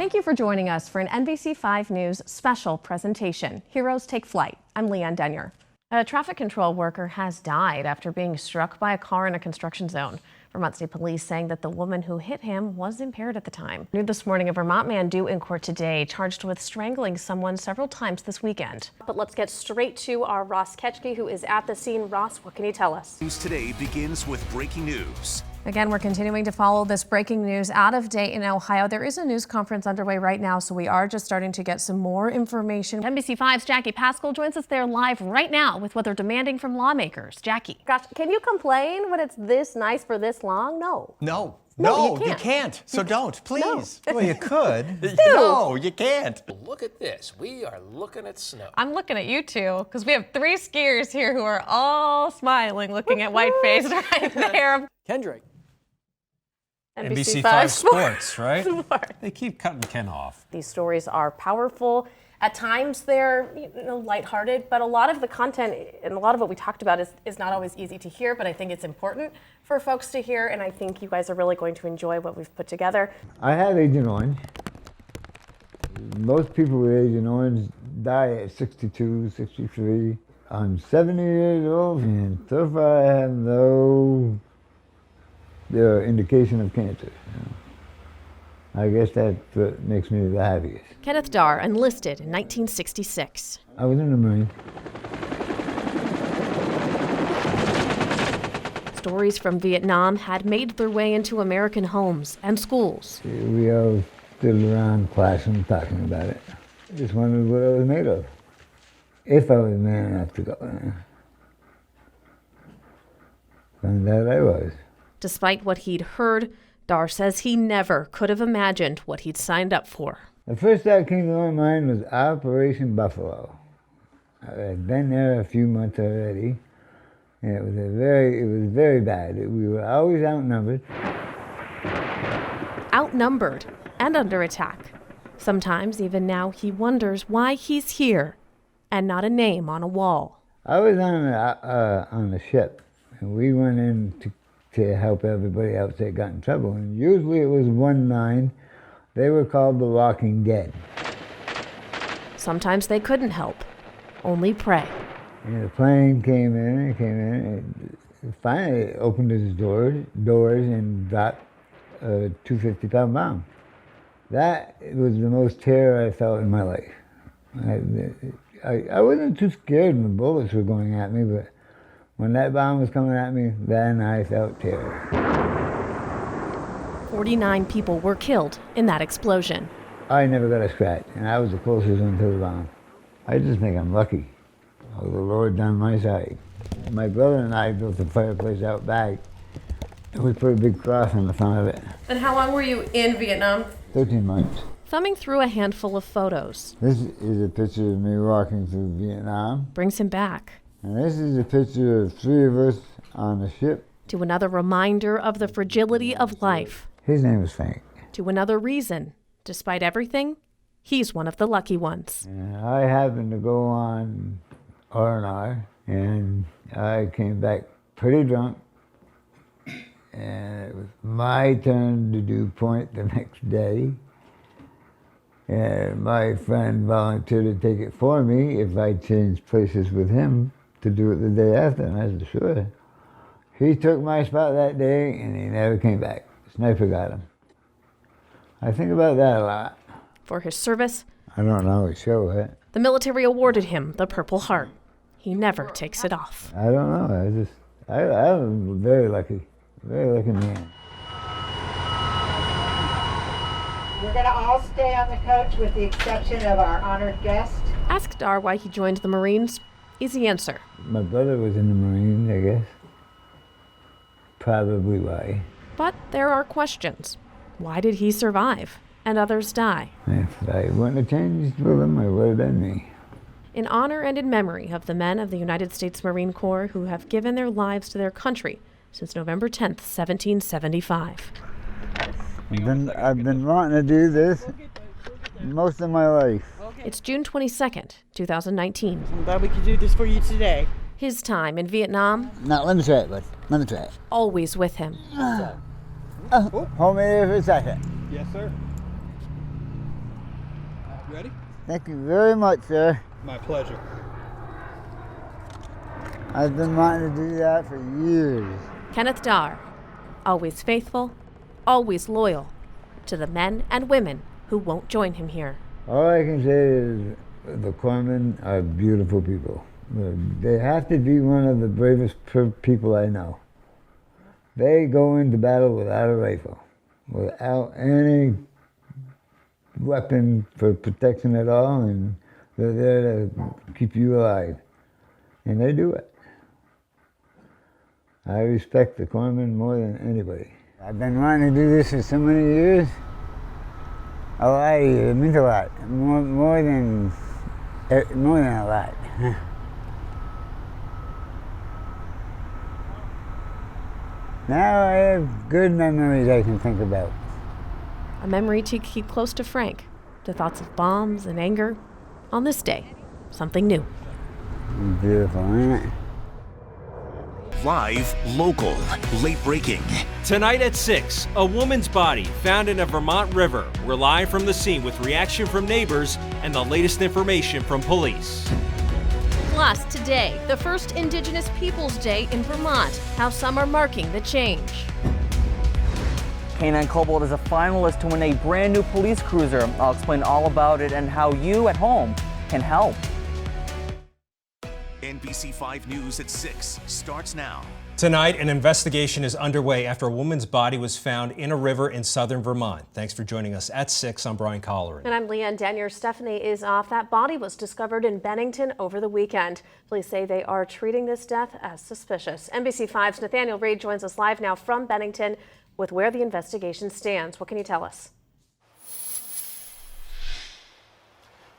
Thank you for joining us for an NBC5 News special presentation, Heroes Take Flight. I'm Leanne Denyer. A traffic control worker has died after being struck by a car in a construction zone. Vermont State Police saying that the woman who hit him was impaired at the time. New this morning, a Vermont man due in court today, charged with strangling someone several times this weekend. But let's get straight to our Ross Ketchke, who is at the scene. Ross, what can you tell us? News today begins with breaking news. Again, we're continuing to follow this breaking news out of Dayton, Ohio. There is a news conference underway right now, so we are just starting to get some more information. NBC5's Jackie Pascal joins us there live right now with what they're demanding from lawmakers. Jackie. Gosh, can you complain when it's this nice for this long? No. No, you can't. So don't, please. No. Well, you could. No, you can't. Look at this. We are looking at snow. I'm looking at you two because we have 3 skiers here who are all smiling, looking at white-faced right there. Kendrick. NBC5 Sports, right? They keep cutting Ken off. These stories are powerful. At times they're lighthearted, but a lot of the content and a lot of what we talked about is not always easy to hear, but I think it's important for folks to hear, and I think you guys are really going to enjoy what we've put together. I have Agent Orange. Most people with Agent Orange die at 62, 63. I'm 70 years old, and so far I have no indication of cancer. I guess that's what makes me the happiest. Kenneth Darr enlisted in 1966. I was in the Marine. Stories from Vietnam had made their way into American homes and schools. We all stood around classroom talking about it. Just wondered what I was made of. If I was man enough to go there. Found out I was. Despite what he'd heard, Darr says he never could have imagined what he'd signed up for. The first thought that came to my mind was Operation Buffalo. I had been there a few months already, and it was very bad. We were always outnumbered. Outnumbered and under attack. Sometimes, even now, he wonders why he's here and not a name on a wall. I was on the ship, and we went in to help everybody else that got in trouble. And usually it was 1-9. They were called the Walking Dead. Sometimes they couldn't help, only pray. And the plane came in, and finally it opened its doors and dropped a 250-pound bomb. That was the most terror I felt in my life. I wasn't too scared when the bullets were going at me, but when that bomb was coming at me, then I felt terror. 49 people were killed in that explosion. I never got a scratch, and I was the closest one to the bomb. I just think I'm lucky. Oh, the Lord's on my side. My brother and I built a fireplace out back, and we put a big cross on the front of it. And how long were you in Vietnam? 13 months. Thumbing through a handful of photos. This is a picture of me walking through Vietnam. Brings him back. And this is a picture of 3 of us on the ship. To another reminder of the fragility of life. His name was Frank. To another reason, despite everything, he's one of the lucky ones. And I happened to go on R&R, and I came back pretty drunk. And it was my turn to do point the next day. And my friend volunteered to take it for me if I changed places with him to do it the day after, and I said, sure. He took my spot that day, and he never came back. Sniper got him. I think about that a lot. For his service, I don't always show it. the military awarded him the Purple Heart. He never takes it off. I don't know. I'm very lucky man. We're going to all stay on the coach with the exception of our honored guest. Ask Darr why he joined the Marines. Easy answer. My brother was in the Marines, I guess. Probably why. But there are questions. Why did he survive and others die? If I wouldn't have changed with him, it would have been me. In honor and in memory of the men of the United States Marine Corps who have given their lives to their country since November 10th, 1775. I've been wanting to do this most of my life. It's June 22nd, 2019. I'm glad we could do this for you today. His time in Vietnam. Now, let me try it, bud. Let me try it. Always with him. Hold me there for a second. Yes, sir. Ready? Thank you very much, sir. My pleasure. I've been wanting to do that for years. Kenneth Dar, always faithful, always loyal to the men and women who won't join him here. All I can say is the corpsmen are beautiful people. They have to be one of the bravest people I know. They go into battle without a rifle, without any weapon for protection at all, and they're there to keep you alive. And they do it. I respect the corpsmen more than anybody. I've been wanting to do this for so many years. A lot of years. It means a lot. More than a lot. Now I have good memories I can think about. A memory to keep close to Frank, to thoughts of bombs and anger. On this day, something new. Beautiful, isn't it? Live, local, late breaking. Tonight at 6, a woman's body found in a Vermont river. We're live from the scene with reaction from neighbors and the latest information from police. Plus, today, the first Indigenous Peoples Day in Vermont, how some are marking the change. K9 Cobalt is a finalist to win a brand new police cruiser. I'll explain all about it and how you at home can help. NBC 5 News at 6 starts now. Tonight, an investigation is underway after a woman's body was found in a river in southern Vermont. Thanks for joining us at 6. I'm Brian Colleran. And I'm Leanne Denyer. Stephanie is off. That body was discovered in Bennington over the weekend. Police say they are treating this death as suspicious. NBC 5's Nathaniel Reid joins us live now from Bennington with where the investigation stands. What can you tell us?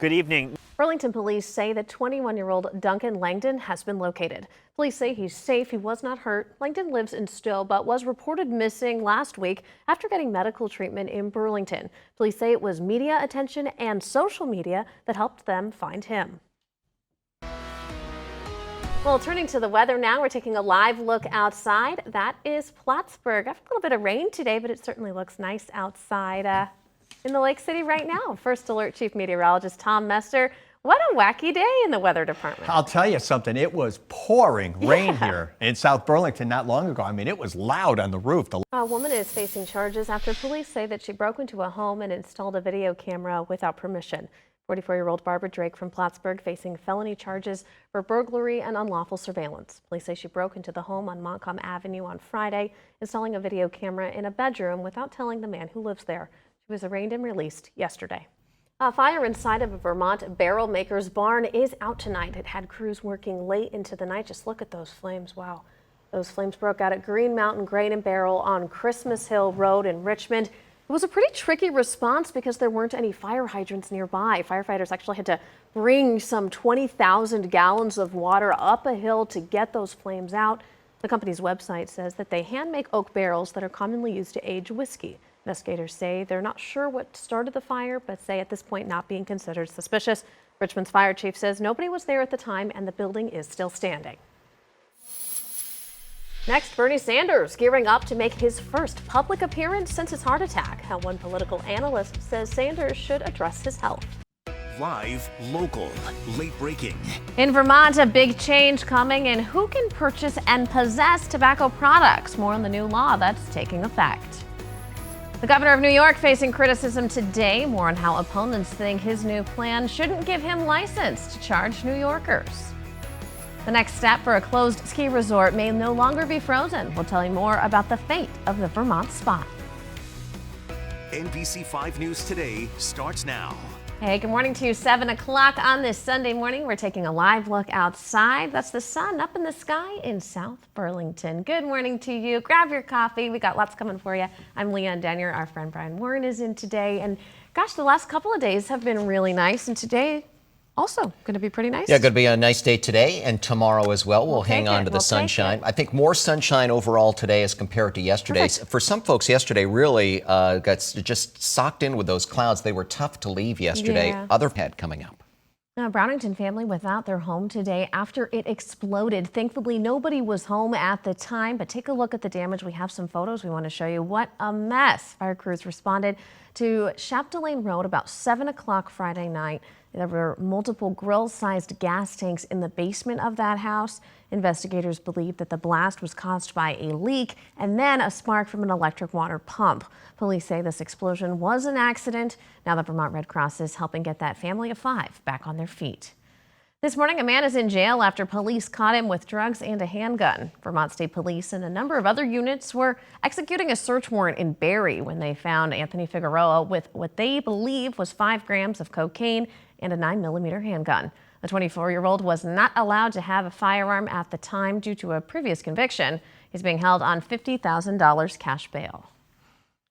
Good evening. Burlington police say that 21-year-old Duncan Langdon has been located. Police say he's safe. He was not hurt. Langdon lives in Stowe, but was reported missing last week after getting medical treatment in Burlington. Police say it was media attention and social media that helped them find him. Well, turning to the weather now, we're taking a live look outside. That is Plattsburgh. I've a little bit of rain today, but it certainly looks nice outside in the Lake City right now. First Alert Chief Meteorologist Tom Mester. What a wacky day in the weather department. I'll tell you something. It was pouring rain here in South Burlington not long ago. I mean, it was loud on the roof. A woman is facing charges after police say that she broke into a home and installed a video camera without permission. 44-year-old Barbara Drake from Plattsburgh facing felony charges for burglary and unlawful surveillance. Police say she broke into the home on Montcalm Avenue on Friday, installing a video camera in a bedroom without telling the man who lives there. She was arraigned and released yesterday. A fire inside of a Vermont barrel maker's barn is out tonight. It had crews working late into the night. Just look at those flames. Wow. Those flames broke out at Green Mountain Grain and Barrel on Christmas Hill Road in Richmond. It was a pretty tricky response because there weren't any fire hydrants nearby. Firefighters actually had to bring some 20,000 gallons of water up a hill to get those flames out. The company's website says that they hand make oak barrels that are commonly used to age whiskey. Investigators say they're not sure what started the fire, but say at this point not being considered suspicious. Richmond's fire chief says nobody was there at the time and the building is still standing. Next, Bernie Sanders gearing up to make his first public appearance since his heart attack. How one political analyst says Sanders should address his health. Live, local, late breaking. In Vermont, a big change coming in who can purchase and possess tobacco products. More on the new law that's taking effect. The governor of New York facing criticism today. More on how opponents think his new plan shouldn't give him license to charge New Yorkers. The next step for a closed ski resort may no longer be frozen. We'll tell you more about the fate of the Vermont spot. NBC 5 News Today starts now. Hey, good morning to you. 7 o'clock on this Sunday morning. We're taking a live look outside. That's the sun up in the sky in South Burlington. Good morning to you. Grab your coffee. We got lots coming for you. I'm Leanne Denyer. Our friend Brian Warren is in today. And gosh, the last couple of days have been really nice. And today also going to be pretty nice. Yeah, going to be a nice day today and tomorrow as well. We'll hang on to the sunshine. I think more sunshine overall today as compared to yesterday. Perfect. For some folks, yesterday really got just socked in with those clouds. They were tough to leave yesterday. Yeah. Other head coming up. A Brownington family without their home today after it exploded. Thankfully, nobody was home at the time, but take a look at the damage. We have some photos we want to show you. What a mess. Fire crews responded to Chapdelaine Road about 7 o'clock Friday night. There were multiple grill-sized gas tanks in the basement of that house. Investigators believe that the blast was caused by a leak and then a spark from an electric water pump. Police say this explosion was an accident. Now the Vermont Red Cross is helping get that family of 5 back on their feet. This morning, a man is in jail after police caught him with drugs and a handgun. Vermont State Police and a number of other units were executing a search warrant in Barrie when they found Anthony Figueroa with what they believe was 5 grams of cocaine and a 9mm handgun. The 24-year-old was not allowed to have a firearm at the time due to a previous conviction. He's being held on $50,000 cash bail.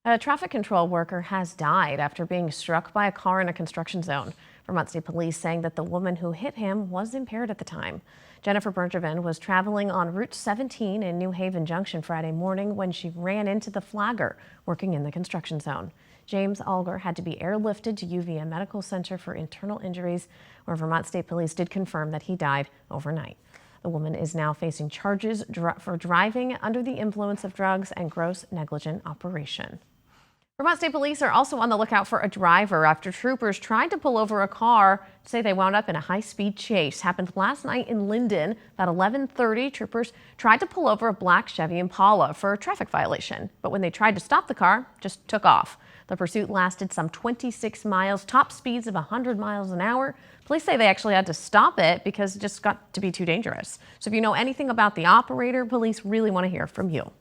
A traffic control worker has died after being struck by a car in a construction zone. Vermont State Police saying that the woman who hit him was impaired at the time. Jennifer Bergevin was traveling on Route 17 in New Haven Junction Friday morning when she ran into the flagger working in the construction zone. James Alger had to be airlifted to UVM Medical Center for internal injuries, where Vermont State Police did confirm that he died overnight. The woman is now facing charges for driving under the influence of drugs and gross negligent operation. Vermont State Police are also on the lookout for a driver after troopers tried to pull over a car. Say they wound up in a high-speed chase. Happened last night in Linden. About 11:30, troopers tried to pull over a black Chevy Impala for a traffic violation. But when they tried to stop the car, just took off. The pursuit lasted some 26 miles, top speeds of 100 miles an hour. Police say they actually had to stop it because it just got to be too dangerous. So if you know anything about the operator, police really want to hear from you.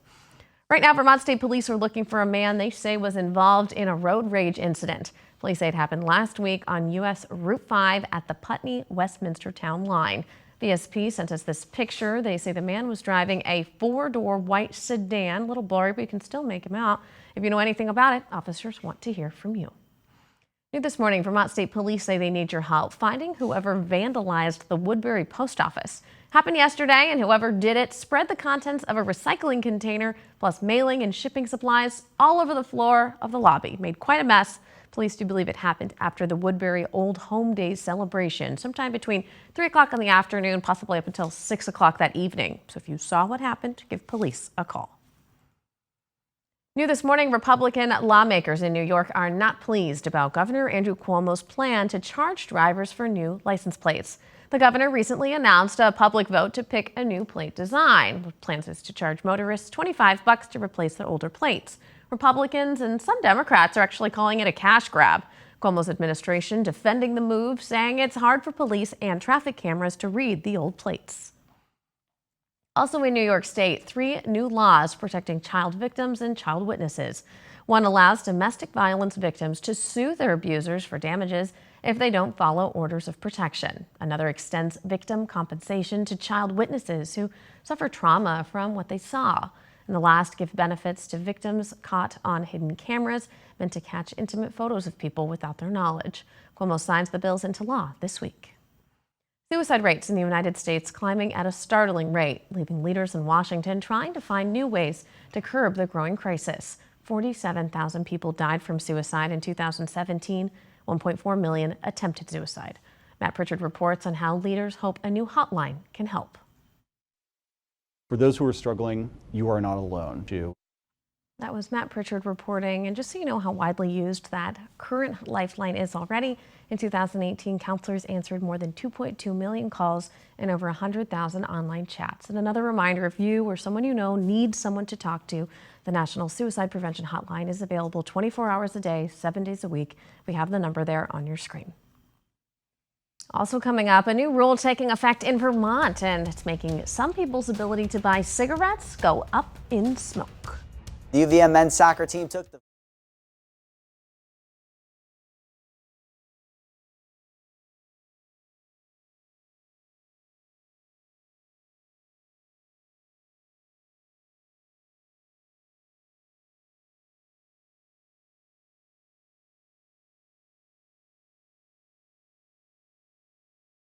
Right now, Vermont State Police are looking for a man they say was involved in a road rage incident. Police say it happened last week on U.S. Route 5 at the Putney-Westminster Town line. VSP sent us this picture. They say the man was driving a 4-door white sedan. A little blurry, but you can still make him out. If you know anything about it, officers want to hear from you. New this morning, Vermont State Police say they need your help finding whoever vandalized the Woodbury post office. Happened yesterday, and whoever did it spread the contents of a recycling container plus mailing and shipping supplies all over the floor of the lobby. Made quite a mess. Police do believe it happened after the Woodbury Old Home Days celebration, sometime between 3 o'clock in the afternoon, possibly up until 6 o'clock that evening. So if you saw what happened, give police a call. New this morning, Republican lawmakers in New York are not pleased about Governor Andrew Cuomo's plan to charge drivers for new license plates. The governor recently announced a public vote to pick a new plate design. The plan is to charge motorists $25 to replace their older plates. Republicans and some Democrats are actually calling it a cash grab. Cuomo's administration defending the move, saying it's hard for police and traffic cameras to read the old plates. Also in New York State, 3 new laws protecting child victims and child witnesses. One allows domestic violence victims to sue their abusers for damages if they don't follow orders of protection. Another extends victim compensation to child witnesses who suffer trauma from what they saw. And the last give benefits to victims caught on hidden cameras meant to catch intimate photos of people without their knowledge. Cuomo signs the bills into law this week. Suicide rates in the United States climbing at a startling rate, leaving leaders in Washington trying to find new ways to curb the growing crisis. 47,000 people died from suicide in 2017, 1.4 million attempted suicide. Matt Pritchard reports on how leaders hope a new hotline can help. For those who are struggling, you are not alone. That was Matt Pritchard reporting. And just so you know how widely used that current lifeline is already, in 2018, counselors answered more than 2.2 million calls and over 100,000 online chats. And another reminder, if you or someone you know needs someone to talk to, the National Suicide Prevention Hotline is available 24 hours a day, 7 days a week. We have the number there on your screen. Also coming up, a new rule taking effect in Vermont, and it's making some people's ability to buy cigarettes go up in smoke. The UVM men's soccer team took the